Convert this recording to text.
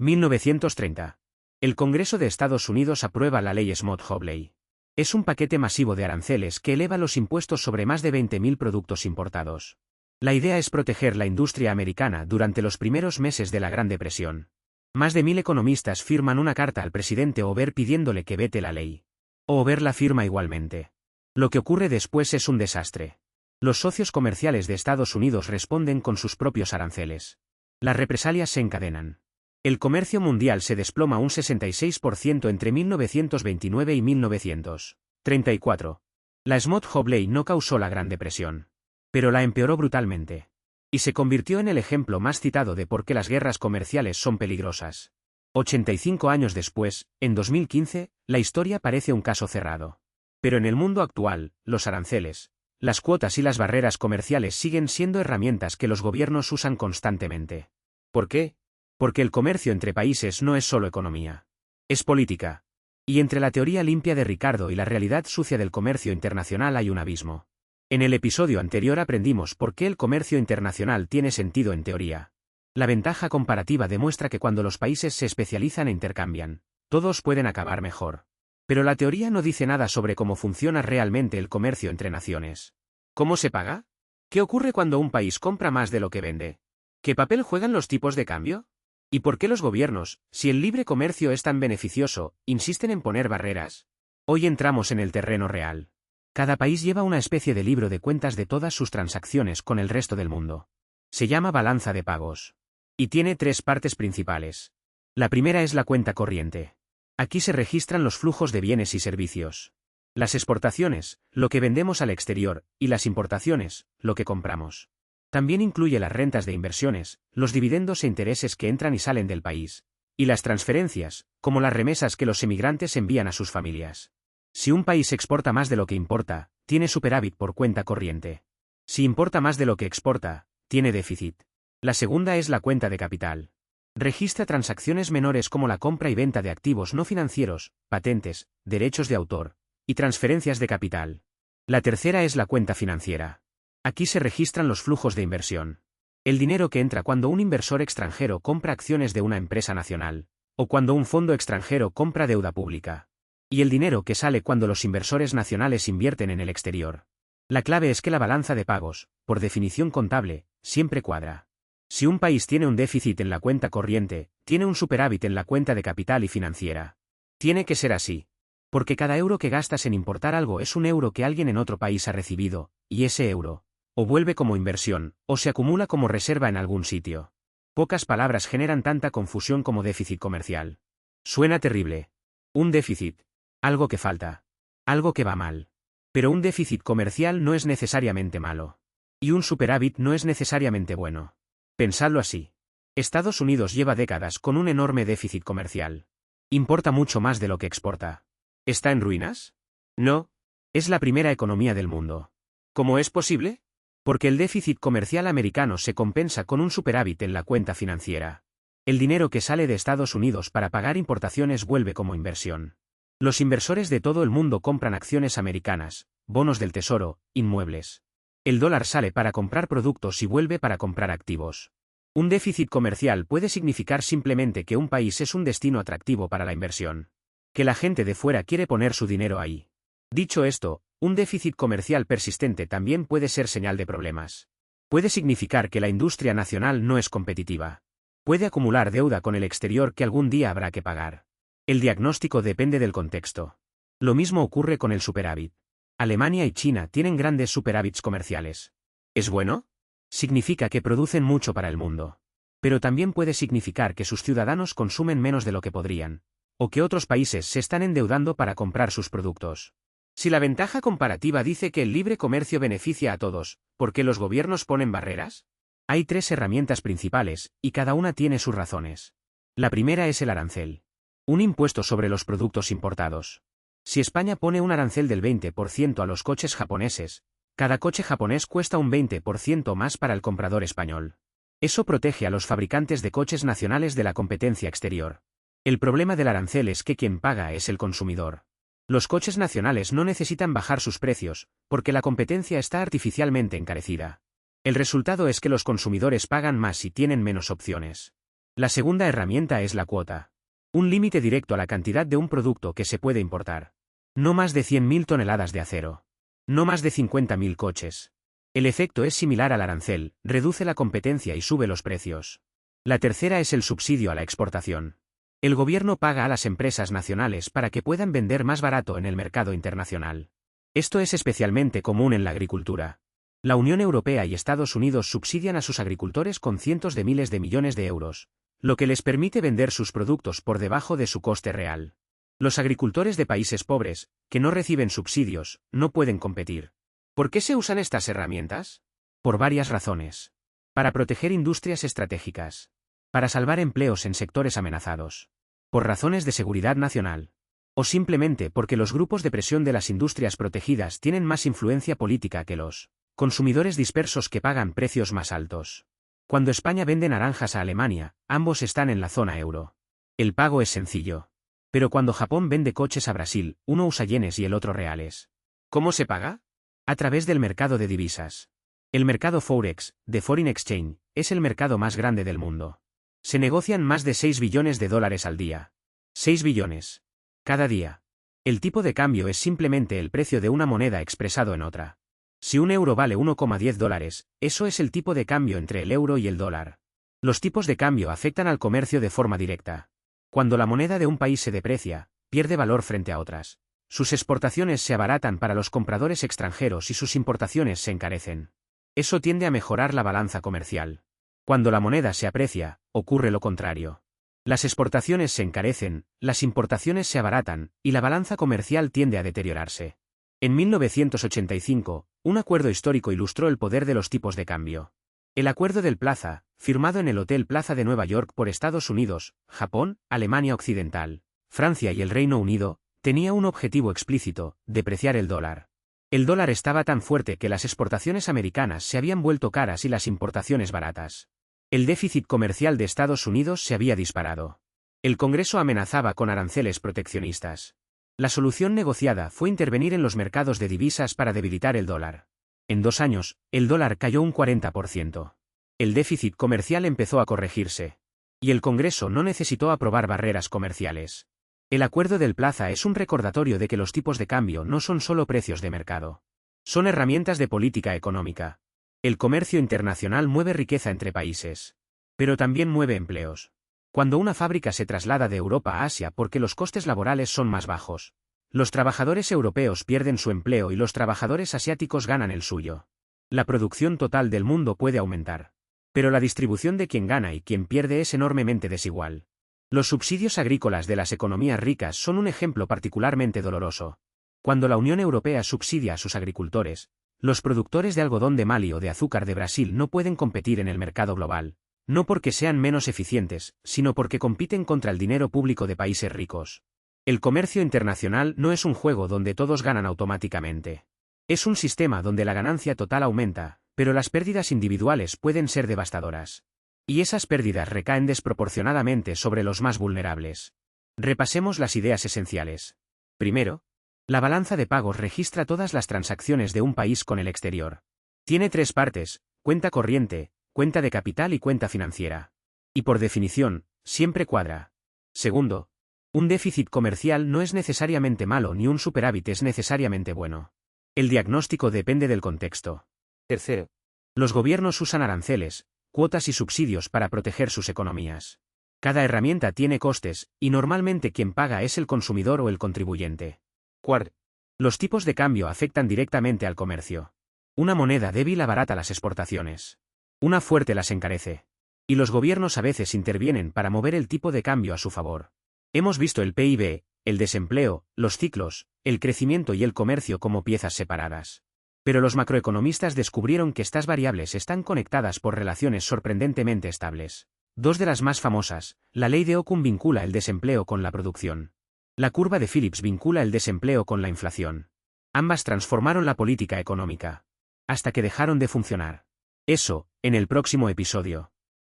1930. El Congreso de Estados Unidos aprueba la ley Smoot-Hawley. Es un paquete masivo de aranceles que eleva los impuestos sobre más de 20.000 productos importados. La idea es proteger la industria americana durante los primeros meses de la Gran Depresión. Más de 1.000 economistas firman una carta al presidente Hoover pidiéndole que vete la ley. Hoover la firma igualmente. Lo que ocurre después es un desastre. Los socios comerciales de Estados Unidos responden con sus propios aranceles. Las represalias se encadenan. El comercio mundial se desploma un 66% entre 1929 y 1934. La Smoot-Hawley no causó la Gran Depresión, pero la empeoró brutalmente. Y se convirtió en el ejemplo más citado de por qué las guerras comerciales son peligrosas. 85 años después, en 2015, la historia parece un caso cerrado. Pero en el mundo actual, los aranceles, las cuotas y las barreras comerciales siguen siendo herramientas que los gobiernos usan constantemente. ¿Por qué? Porque el comercio entre países no es solo economía. Es política. Y entre la teoría limpia de Ricardo y la realidad sucia del comercio internacional hay un abismo. En el episodio anterior aprendimos por qué el comercio internacional tiene sentido en teoría. La ventaja comparativa demuestra que cuando los países se especializan e intercambian, todos pueden acabar mejor. Pero la teoría no dice nada sobre cómo funciona realmente el comercio entre naciones. ¿Cómo se paga? ¿Qué ocurre cuando un país compra más de lo que vende? ¿Qué papel juegan los tipos de cambio? ¿Y por qué los gobiernos, si el libre comercio es tan beneficioso, insisten en poner barreras? Hoy entramos en el terreno real. Cada país lleva una especie de libro de cuentas de todas sus transacciones con el resto del mundo. Se llama balanza de pagos. Y tiene tres partes principales. La primera es la cuenta corriente. Aquí se registran los flujos de bienes y servicios. Las exportaciones, lo que vendemos al exterior, y las importaciones, lo que compramos. También incluye las rentas de inversiones, los dividendos e intereses que entran y salen del país, y las transferencias, como las remesas que los emigrantes envían a sus familias. Si un país exporta más de lo que importa, tiene superávit por cuenta corriente. Si importa más de lo que exporta, tiene déficit. La segunda es la cuenta de capital. Registra transacciones menores como la compra y venta de activos no financieros, patentes, derechos de autor, y transferencias de capital. La tercera es la cuenta financiera. Aquí se registran los flujos de inversión. El dinero que entra cuando un inversor extranjero compra acciones de una empresa nacional, o cuando un fondo extranjero compra deuda pública. Y el dinero que sale cuando los inversores nacionales invierten en el exterior. La clave es que la balanza de pagos, por definición contable, siempre cuadra. Si un país tiene un déficit en la cuenta corriente, tiene un superávit en la cuenta de capital y financiera. Tiene que ser así. Porque cada euro que gastas en importar algo es un euro que alguien en otro país ha recibido, y ese euro, o vuelve como inversión, o se acumula como reserva en algún sitio. Pocas palabras generan tanta confusión como déficit comercial. Suena terrible. Un déficit. Algo que falta. Algo que va mal. Pero un déficit comercial no es necesariamente malo. Y un superávit no es necesariamente bueno. Pensadlo así. Estados Unidos lleva décadas con un enorme déficit comercial. Importa mucho más de lo que exporta. ¿Está en ruinas? No. Es la primera economía del mundo. ¿Cómo es posible? Porque el déficit comercial americano se compensa con un superávit en la cuenta financiera. El dinero que sale de Estados Unidos para pagar importaciones vuelve como inversión. Los inversores de todo el mundo compran acciones americanas, bonos del tesoro, inmuebles. El dólar sale para comprar productos y vuelve para comprar activos. Un déficit comercial puede significar simplemente que un país es un destino atractivo para la inversión. Que la gente de fuera quiere poner su dinero ahí. Dicho esto, un déficit comercial persistente también puede ser señal de problemas. Puede significar que la industria nacional no es competitiva. Puede acumular deuda con el exterior que algún día habrá que pagar. El diagnóstico depende del contexto. Lo mismo ocurre con el superávit. Alemania y China tienen grandes superávits comerciales. ¿Es bueno? Significa que producen mucho para el mundo. Pero también puede significar que sus ciudadanos consumen menos de lo que podrían, o que otros países se están endeudando para comprar sus productos. Si la ventaja comparativa dice que el libre comercio beneficia a todos, ¿por qué los gobiernos ponen barreras? Hay tres herramientas principales, y cada una tiene sus razones. La primera es el arancel. Un impuesto sobre los productos importados. Si España pone un arancel del 20% a los coches japoneses, cada coche japonés cuesta un 20% más para el comprador español. Eso protege a los fabricantes de coches nacionales de la competencia exterior. El problema del arancel es que quien paga es el consumidor. Los coches nacionales no necesitan bajar sus precios, porque la competencia está artificialmente encarecida. El resultado es que los consumidores pagan más y tienen menos opciones. La segunda herramienta es la cuota. Un límite directo a la cantidad de un producto que se puede importar. No más de 100.000 toneladas de acero. No más de 50.000 coches. El efecto es similar al arancel, reduce la competencia y sube los precios. La tercera es el subsidio a la exportación. El gobierno paga a las empresas nacionales para que puedan vender más barato en el mercado internacional. Esto es especialmente común en la agricultura. La Unión Europea y Estados Unidos subsidian a sus agricultores con cientos de miles de millones de euros, lo que les permite vender sus productos por debajo de su coste real. Los agricultores de países pobres, que no reciben subsidios, no pueden competir. ¿Por qué se usan estas herramientas? Por varias razones. Para proteger industrias estratégicas. Para salvar empleos en sectores amenazados. Por razones de seguridad nacional. O simplemente porque los grupos de presión de las industrias protegidas tienen más influencia política que los consumidores dispersos que pagan precios más altos. Cuando España vende naranjas a Alemania, ambos están en la zona euro. El pago es sencillo. Pero cuando Japón vende coches a Brasil, uno usa yenes y el otro reales. ¿Cómo se paga? A través del mercado de divisas. El mercado Forex, de Foreign Exchange, es el mercado más grande del mundo. Se negocian más de 6 billones de dólares al día. 6 billones. Cada día. El tipo de cambio es simplemente el precio de una moneda expresado en otra. Si un euro vale 1,10 dólares, eso es el tipo de cambio entre el euro y el dólar. Los tipos de cambio afectan al comercio de forma directa. Cuando la moneda de un país se deprecia, pierde valor frente a otras. Sus exportaciones se abaratan para los compradores extranjeros y sus importaciones se encarecen. Eso tiende a mejorar la balanza comercial. Cuando la moneda se aprecia, ocurre lo contrario. Las exportaciones se encarecen, las importaciones se abaratan, y la balanza comercial tiende a deteriorarse. En 1985, un acuerdo histórico ilustró el poder de los tipos de cambio. El Acuerdo del Plaza, firmado en el Hotel Plaza de Nueva York por Estados Unidos, Japón, Alemania Occidental, Francia y el Reino Unido, tenía un objetivo explícito: depreciar el dólar. El dólar estaba tan fuerte que las exportaciones americanas se habían vuelto caras y las importaciones baratas. El déficit comercial de Estados Unidos se había disparado. El Congreso amenazaba con aranceles proteccionistas. La solución negociada fue intervenir en los mercados de divisas para debilitar el dólar. En 2 años, el dólar cayó un 40%. El déficit comercial empezó a corregirse. Y el Congreso no necesitó aprobar barreras comerciales. El Acuerdo del Plaza es un recordatorio de que los tipos de cambio no son solo precios de mercado. Son herramientas de política económica. El comercio internacional mueve riqueza entre países. Pero también mueve empleos. Cuando una fábrica se traslada de Europa a Asia porque los costes laborales son más bajos, los trabajadores europeos pierden su empleo y los trabajadores asiáticos ganan el suyo. La producción total del mundo puede aumentar. Pero la distribución de quien gana y quien pierde es enormemente desigual. Los subsidios agrícolas de las economías ricas son un ejemplo particularmente doloroso. Cuando la Unión Europea subsidia a sus agricultores, los productores de algodón de Mali o de azúcar de Brasil no pueden competir en el mercado global, no porque sean menos eficientes, sino porque compiten contra el dinero público de países ricos. El comercio internacional no es un juego donde todos ganan automáticamente. Es un sistema donde la ganancia total aumenta, pero las pérdidas individuales pueden ser devastadoras. Y esas pérdidas recaen desproporcionadamente sobre los más vulnerables. Repasemos las ideas esenciales. Primero, la balanza de pagos registra todas las transacciones de un país con el exterior. Tiene 3 partes: cuenta corriente, cuenta de capital y cuenta financiera. Y por definición, siempre cuadra. Segundo, un déficit comercial no es necesariamente malo ni un superávit es necesariamente bueno. El diagnóstico depende del contexto. Tercero, los gobiernos usan aranceles, cuotas y subsidios para proteger sus economías. Cada herramienta tiene costes, y normalmente quien paga es el consumidor o el contribuyente. Cuarto, los tipos de cambio afectan directamente al comercio. Una moneda débil abarata las exportaciones. Una fuerte las encarece. Y los gobiernos a veces intervienen para mover el tipo de cambio a su favor. Hemos visto el PIB, el desempleo, los ciclos, el crecimiento y el comercio como piezas separadas. Pero los macroeconomistas descubrieron que estas variables están conectadas por relaciones sorprendentemente estables. 2 de las más famosas: la ley de Ockham vincula el desempleo con la producción. La curva de Phillips vincula el desempleo con la inflación. Ambas transformaron la política económica. Hasta que dejaron de funcionar. Eso, en el próximo episodio.